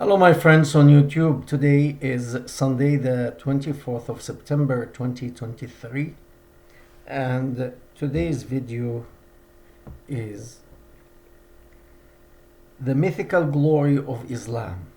Hello, my friends on YouTube. Today is Sunday, the 24th of September 2023, and today's video is the mythical glory of Islam.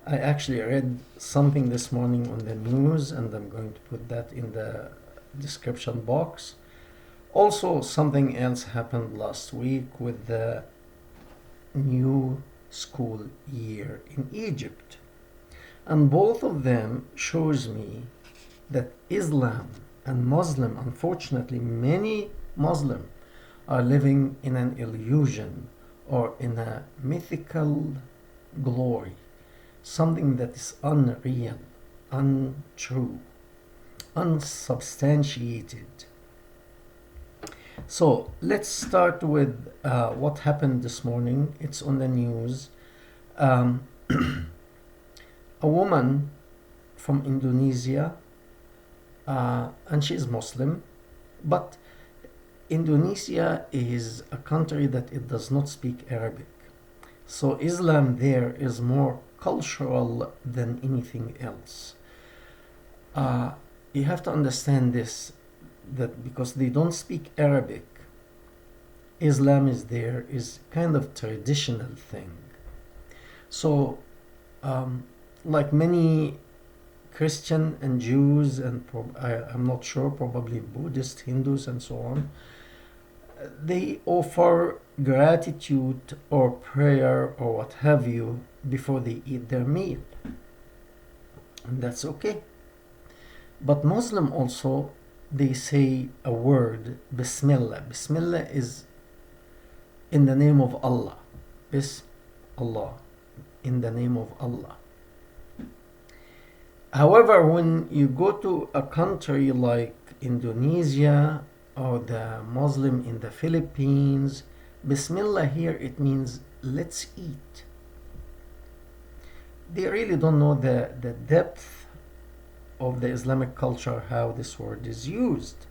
I actually read something this morning on the news, and I'm going to put that in the description box. Also, something else happened last week with the new school year in Egypt. And both of them shows me that Islam and Muslim, unfortunately, many Muslim are living in an illusion or in a mythical glory, something that is unreal, untrue, unsubstantiated. So let's start with what happened this morning. It's on the news. Um, a woman from Indonesia, and she's Muslim, but Indonesia is a country that it does not speak Arabic. So Islam there is more cultural than anything else. You have to understand this, that because they don't speak Arabic, Islam is there is kind of traditional thing. So like many Christian and Jews and I'm not sure, probably Buddhist, Hindus and so on, they offer gratitude or prayer or what have you before they eat their meal, and that's okay. But Muslim also, they say a word, Bismillah. Bismillah is in the name of Allah. Allah, in the name of Allah. However, when you go to a country like Indonesia or the Muslim in the Philippines, Bismillah here, it means let's eat. They really don't know the depth of the Islamic culture, how this word is used.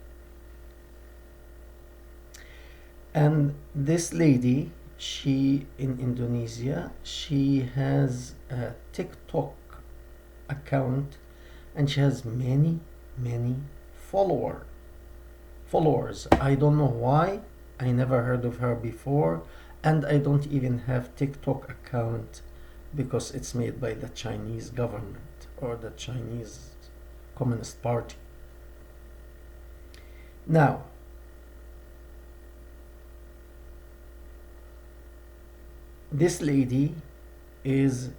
And this lady, she in Indonesia, she has a TikTok account and she has many followers. I don't know why. I never heard of her before, and I don't even have TikTok account because it's made by the Chinese government or the Chinese Communist Party. Now, this lady is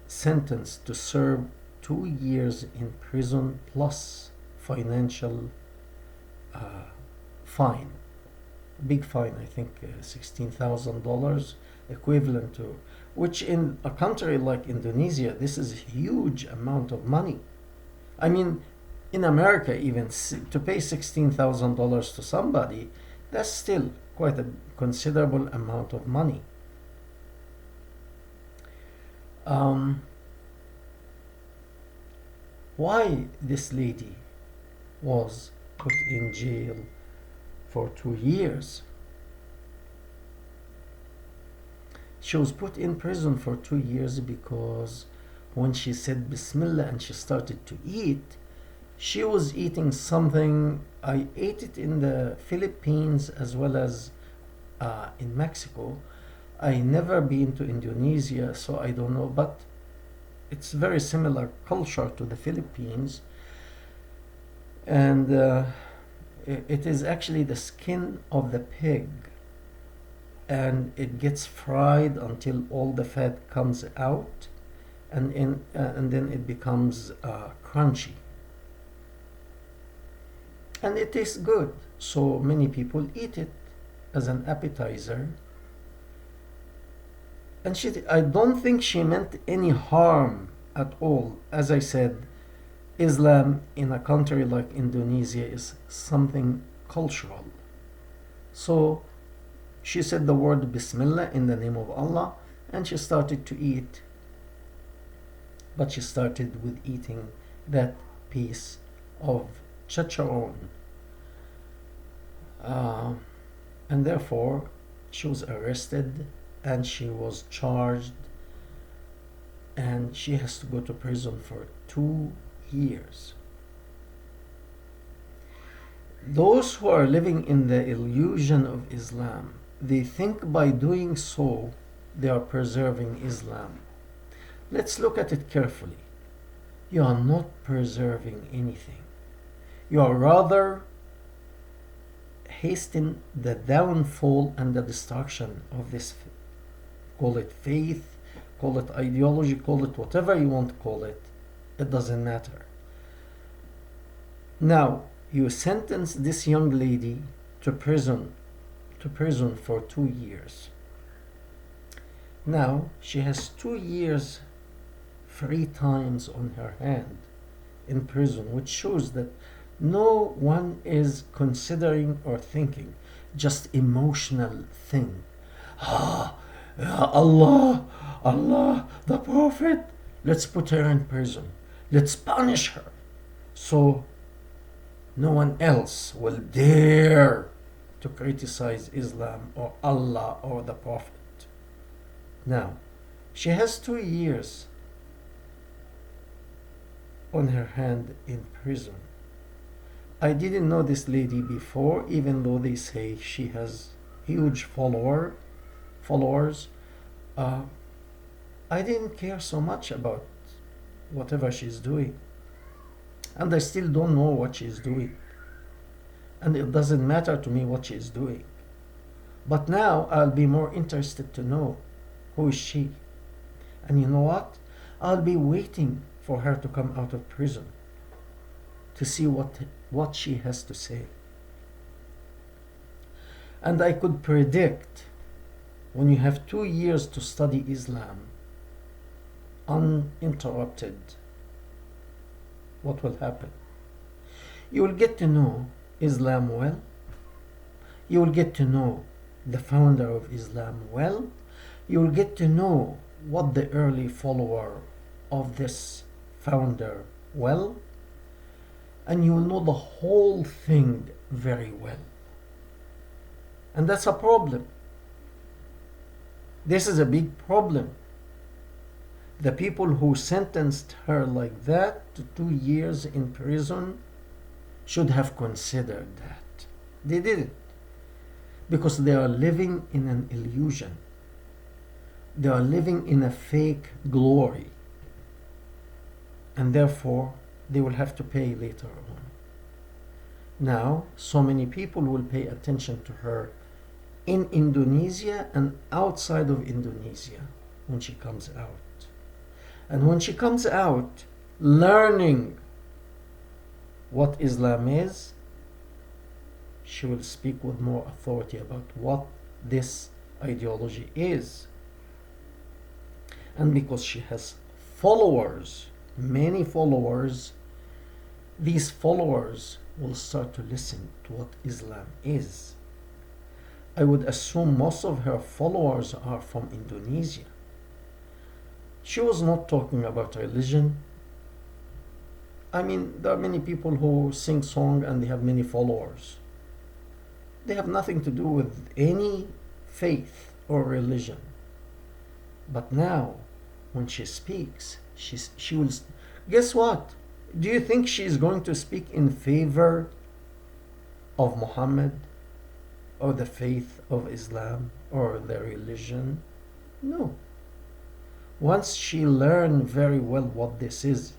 sentenced to serve 2 years in prison plus financial fine. Big fine, I think $16,000, equivalent to, which in a country like Indonesia, this is a huge amount of money. I mean, in America, even to pay $16,000 to somebody, that's still quite a considerable amount of money. Why this lady was put in jail for 2 years? She was put in prison for 2 years because when she said Bismillah and she started to eat, she was eating something. I ate it in the Philippines as well as in Mexico. I never been to Indonesia, so I don't know, but it's very similar culture to the Philippines, and it is actually the skin of the pig, and it gets fried until all the fat comes out, and then it becomes crunchy, and it tastes good. So many people eat it as an appetizer. And I don't think she meant any harm at all. As I said, Islam in a country like Indonesia is something cultural. So she said the word Bismillah in the name of Allah and she started to eat. But she started with eating that piece of chicharron. And therefore she was arrested and she was charged and she has to go to prison for 2 years. Those who are living in the illusion of Islam, they think by doing so they are preserving Islam. Let's look at it carefully. You are not preserving anything. You are rather hastening the downfall and the destruction of this, call it faith, call it ideology, call it whatever you want to call it. It doesn't matter. Now, you sentence this young lady to prison for 2 years. Now she has 2 years free times on her hand in prison, which shows that no one is considering or thinking, just emotional thing. Ah, Allah, Allah, the Prophet, let's put her in prison. Let's punish her. So no one else will dare to criticize Islam or Allah or the Prophet. Now, she has 2 years on her hand in prison. I didn't know this lady before, even though they say she has huge followers. I didn't care so much about whatever she's doing. And I still don't know what she's doing. And it doesn't matter to me what she's doing. But now I'll be more interested to know who is she. And you know what? I'll be waiting for her to come out of prison to see what she has to say. And I could predict, when you have 2 years to study Islam uninterrupted, what will happen. You will get to know Islam well. You will get to know the founder of Islam well. You will get to know what the early follower of this founder well. And you will know the whole thing very well. And that's a problem. This is a big problem. The people who sentenced her like that to 2 years in prison should have considered that. They didn't. Because they are living in an illusion. They are living in a fake glory. And therefore, they will have to pay later on. Now, so many people will pay attention to her in Indonesia and outside of Indonesia when she comes out. And when she comes out, learning what Islam is, she will speak with more authority about what this ideology is. And because she has followers, many followers, these followers will start to listen to what Islam is. I would assume most of her followers are from Indonesia. She was not talking about religion. I mean, there are many people who sing song and they have many followers. They have nothing to do with any faith or religion. But now, when she speaks, she will... Guess what? Do you think she is going to speak in favor of Muhammad or the faith of Islam or the religion? No. Once she learned very well what this is,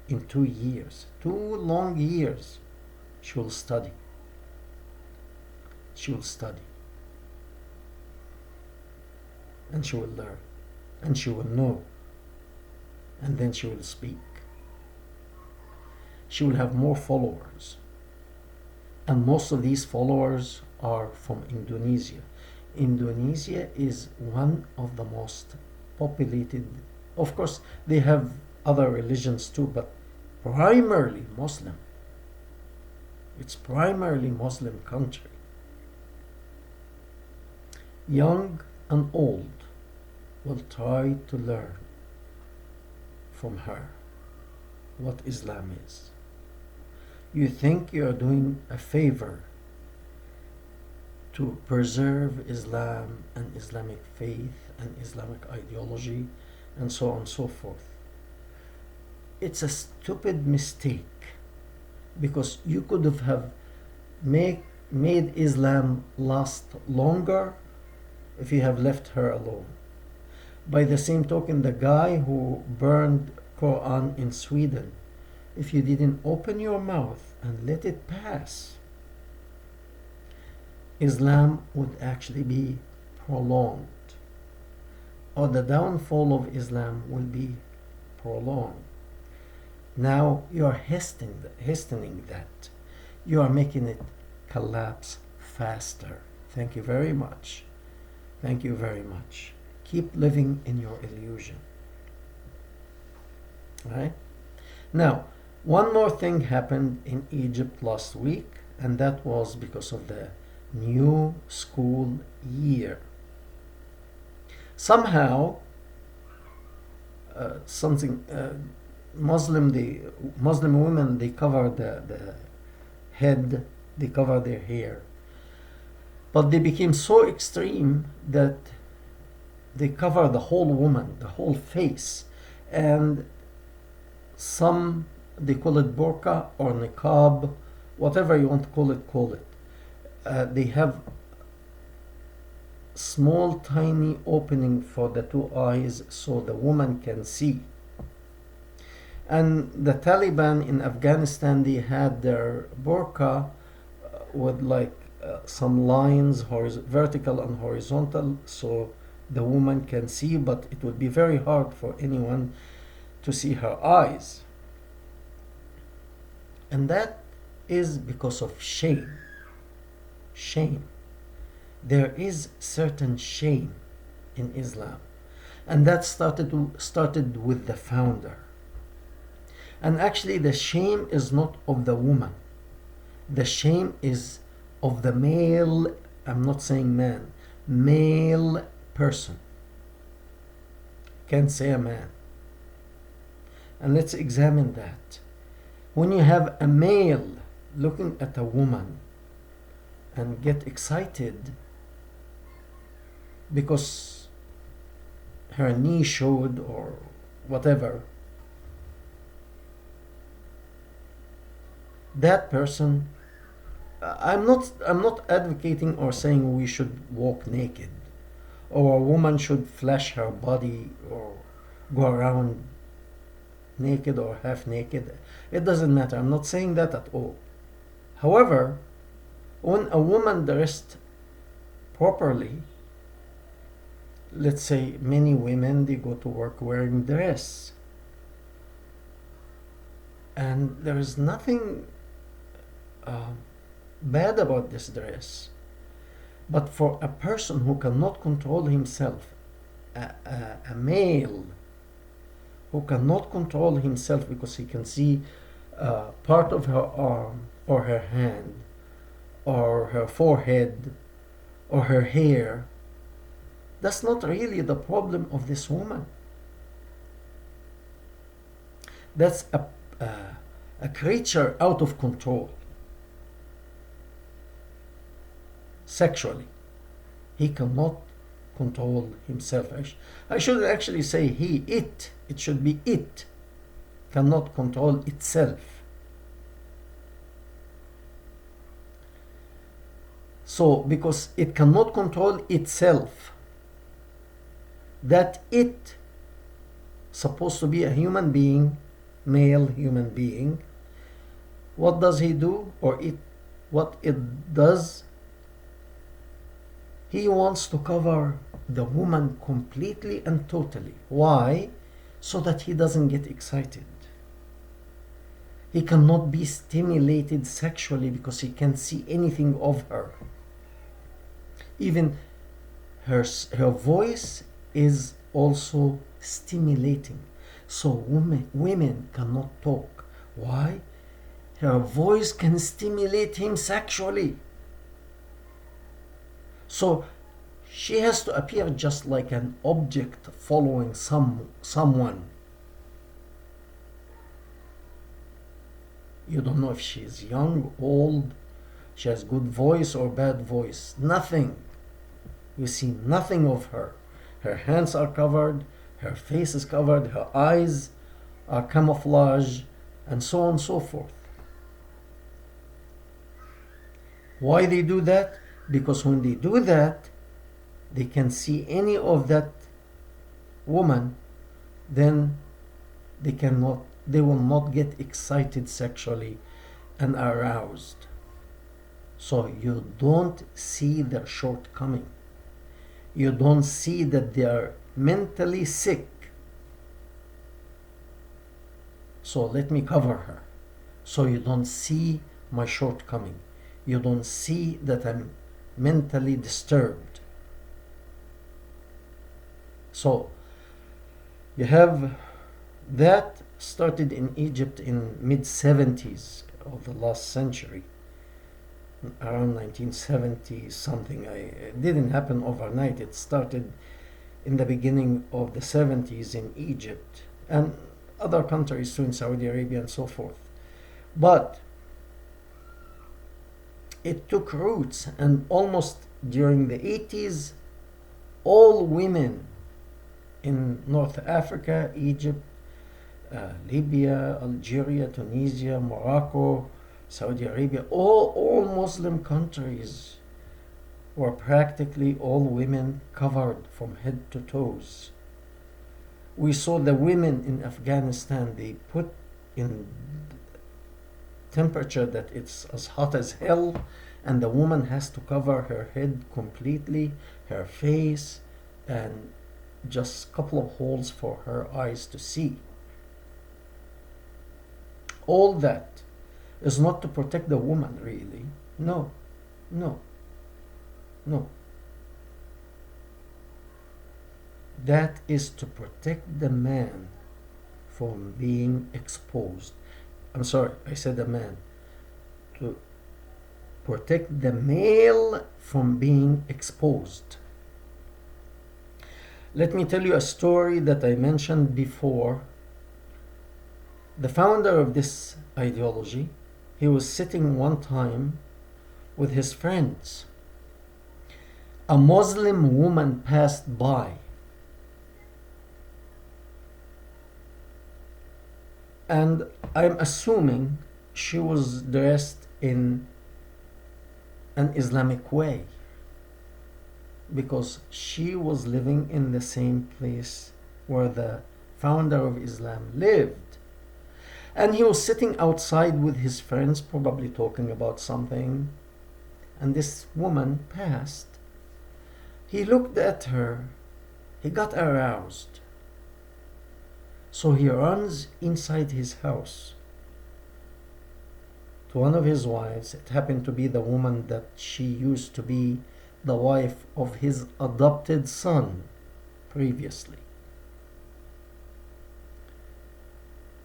in 2 years, 2 long years, she will study. She will study. And she will learn. And she will know. And then she will speak. She will have more followers. And most of these followers are from Indonesia. Indonesia is one of the most populated. Of course, they have other religions too, but primarily Muslim. It's primarily Muslim country. Young and old will try to learn from her what Islam is. You think you are doing a favor to preserve Islam and Islamic faith and Islamic ideology and so on and so forth. It's a stupid mistake because you could have made Islam last longer if you have left her alone. By the same token, the guy who burned Quran in Sweden, if you didn't open your mouth and let it pass, Islam would actually be prolonged, or the downfall of Islam will be prolonged. Now you are hastening that. You are making it collapse faster. Thank you very much. Thank you very much. Keep living in your illusion. Right? Now, one more thing happened in Egypt last week, and that was because of the new school year. Somehow, Muslim women, they cover the head, they cover their hair, but they became so extreme that they cover the whole woman, the whole face, and some, they call it burqa or niqab, whatever you want to call it. They have small tiny opening for the two eyes so the woman can see. And the Taliban in Afghanistan, they had their burqa with like some lines, vertical and horizontal, so the woman can see, but it would be very hard for anyone to see her eyes. And that is because of shame. Shame. There is certain shame in Islam, and that started with the founder. And actually, the shame is not of the woman. The shame is of the male, I'm not saying man, male person. Can't say a man. And let's examine that. When you have a male looking at a woman and get excited because her knee showed or whatever, that person, I'm not advocating or saying we should walk naked or a woman should flash her body or go around naked or half naked. It doesn't matter. I'm not saying that at all. However, when a woman dressed properly, let's say many women, they go to work wearing dress, and there is nothing bad about this dress. But for a person who cannot control himself, a male who cannot control himself because he can see part of her arm or her hand or her forehead or her hair, that's not really the problem of this woman. That's a creature out of control sexually. He cannot control himself. I should actually say it should be it cannot control itself. So because it cannot control itself, that it supposed to be a human being, male human being, what does he do? Or what it does, he wants to cover the woman completely and totally. Why? So that he doesn't get excited. He cannot be stimulated sexually because he can't see anything of her. Even her voice is also stimulating. So women cannot talk. Why? Her voice can stimulate him sexually. So she has to appear just like an object following someone. You don't know if she's young, old, she has good voice or bad voice. Nothing. You see nothing of her. Her hands are covered, Her face is covered, her eyes are camouflage, and so on and so forth. Why they do that? Because when they do that, they can see any of that woman, then they will not get excited sexually and aroused. So you don't see their shortcoming. You don't see that they are mentally sick. So let me cover her. So you don't see my shortcoming. You don't see that I'm mentally disturbed. So you have that started in Egypt in mid-70s of the last century, around 1970 something. It didn't happen overnight. It started in the beginning of the 70s in Egypt and other countries too, in Saudi Arabia and so forth. But it took roots, and almost during the 80s, all women in North Africa, Egypt, Libya, Algeria, Tunisia, Morocco, Saudi Arabia, all Muslim countries were practically all women covered from head to toes. We saw the women in Afghanistan, they put in temperature that it's as hot as hell, and the woman has to cover her head completely, her face, and just a couple of holes for her eyes to see. All that is not to protect the woman, really. No, no, no. That is to protect the man from being exposed. I'm sorry, I said a man. To protect the male from being exposed. Let me tell you a story that I mentioned before. The founder of this ideology, he was sitting one time with his friends. A Muslim woman passed by. And I'm assuming she was dressed in an Islamic way, because she was living in the same place where the founder of Islam lived. And he was sitting outside with his friends, probably talking about something, and this woman passed. He looked at her, he got aroused. So he runs inside his house to one of his wives. It happened to be the woman that she used to be the wife of his adopted son previously.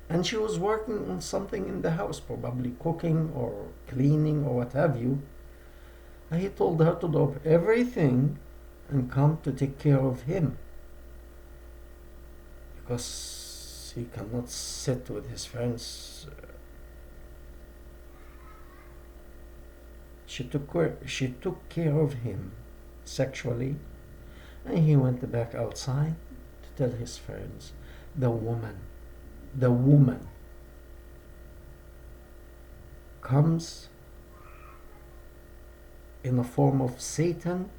And she was working on something in the house, probably cooking or cleaning or what have you. And he told her to drop everything and come to take care of him, because he cannot sit with his friends. She took care of him sexually, and he went back outside to tell his friends, the woman comes in a form of Satan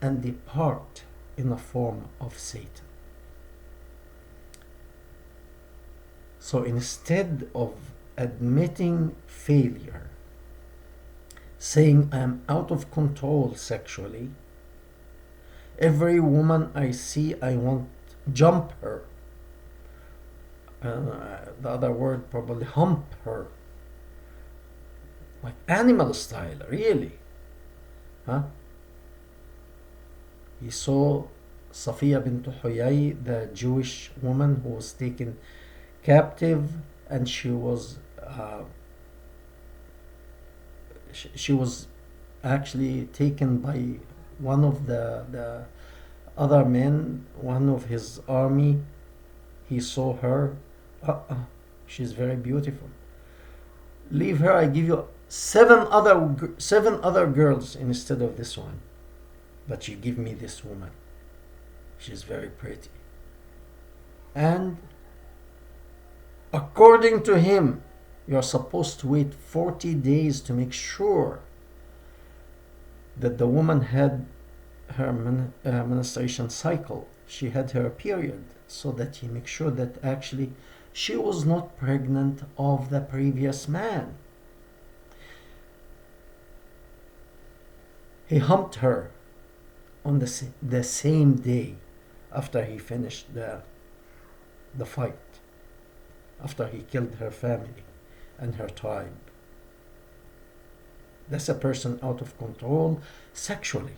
and depart in a form of Satan. So instead of admitting failure, saying I am out of control sexually, every woman I see I want jump her, the other word probably hump her, like animal style, really. He saw Safiya bint Huyay, the Jewish woman who was taken captive, and she was actually taken by one of the other men, one of his army. He saw her. She's very beautiful. Leave her. I give you seven other girls instead of this one, but you give me this woman. She's very pretty. And according to him, you're supposed to wait 40 days to make sure that the woman had her menstruation cycle. She had her period, so that he makes sure that actually she was not pregnant of the previous man. He humped her on the same day after he finished the fight, after he killed her family and her tribe. That's a person out of control sexually.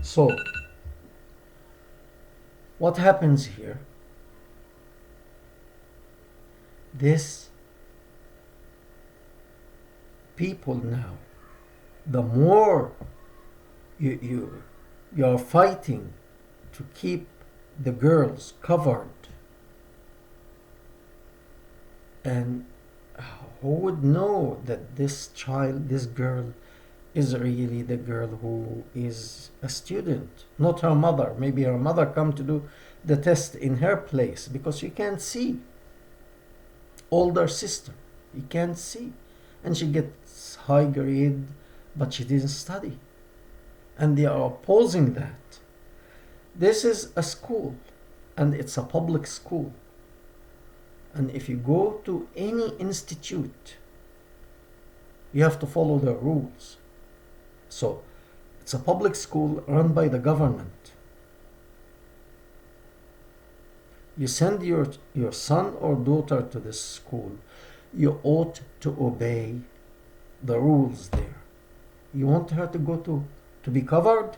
So, what happens here? This people now, the more you're fighting to keep the girls covered, and who would know that this child, this girl, is really the girl who is a student, not her mother. Maybe her mother come to do the test in her place, because you can't see. Older sister, you can't see, and she gets high grade, but she didn't study, and they are opposing that. This is a school, and it's a public school, and if you go to any institute, you have to follow the rules. So it's a public school run by the government. You send your son or daughter to this school, you ought to obey the rules there. You want her to go to be covered?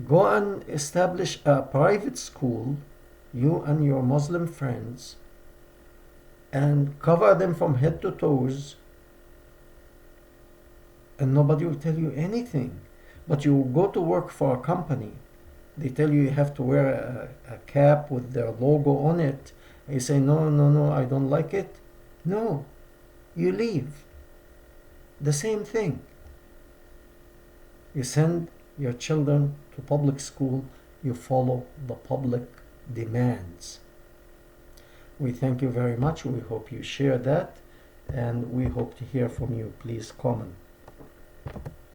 Go and establish a private school, you and your Muslim friends, and cover them from head to toes, and nobody will tell you anything. But you go to work for a company, they tell you have to wear a cap with their logo on it, and you say, no, no, no, I don't like it. No, you leave. The same thing. You send your children to public school, you follow the public demands. We thank you very much. We hope you share that, and we hope to hear from you. Please comment.